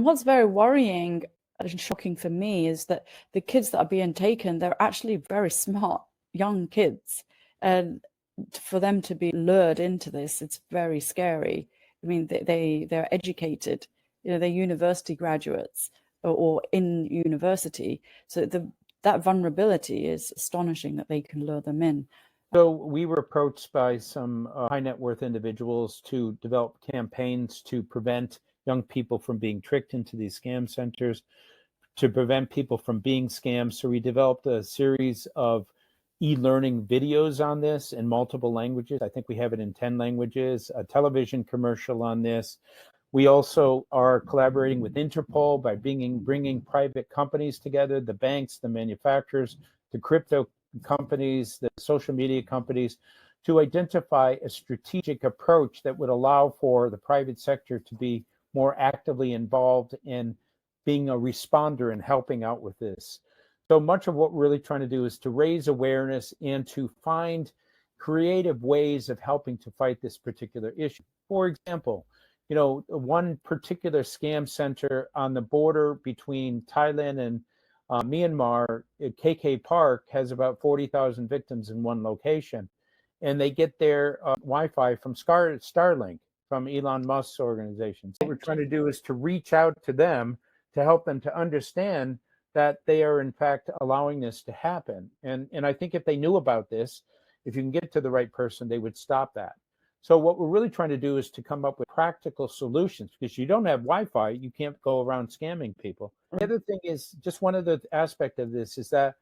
And what's very worrying and shocking for me is that the kids that are being taken, they're actually very smart young kids. And for them to be lured into this, it's very scary. I mean, they're educated, they're university graduates or in university. So that vulnerability is astonishing that they can lure them in. So we were approached by some high net worth individuals to develop campaigns to prevent young people from being tricked into these scam centers, to prevent people from being scammed. So we developed a series of e-learning videos on this in multiple languages. I think we have it in 10 languages, a television commercial on this. We also are collaborating with Interpol by bringing private companies together, the banks, the manufacturers, the crypto companies, the social media companies, to identify a strategic approach that would allow for the private sector to be more actively involved in being a responder and helping out with this. So much of what we're really trying to do is to raise awareness and to find creative ways of helping to fight this particular issue. For example, one particular scam center on the border between Thailand and Myanmar, KK Park, has about 40,000 victims in one location. And they get their Wi-Fi from Starlink, from Elon Musk's organization. So what we're trying to do is to reach out to them to help them to understand that they are in fact allowing this to happen. And I think if they knew about this, if you can get to the right person, they would stop that. So what we're really trying to do is to come up with practical solutions, because you don't have Wi-Fi, you can't go around scamming people. The other thing is, just one other aspect of this is that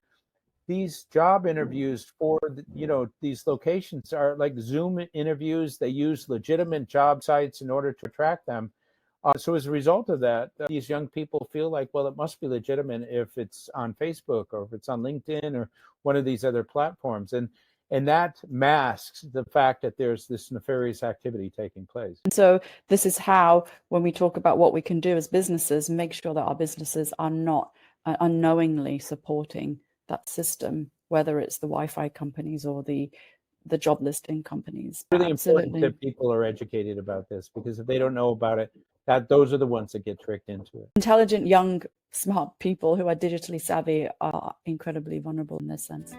these job interviews for these locations are like Zoom interviews. They use legitimate job sites in order to attract them. So as a result of that, these young people feel like, well, it must be legitimate if it's on Facebook or if it's on LinkedIn or one of these other platforms. And that masks the fact that there's this nefarious activity taking place. And so this is how, when we talk about what we can do as businesses, make sure that our businesses are not unknowingly supporting that system, whether it's the Wi-Fi companies or the job listing companies. It's really important that people are educated about this, because if they don't know about it, those are the ones that get tricked into it. Intelligent, young, smart people who are digitally savvy are incredibly vulnerable in this sense.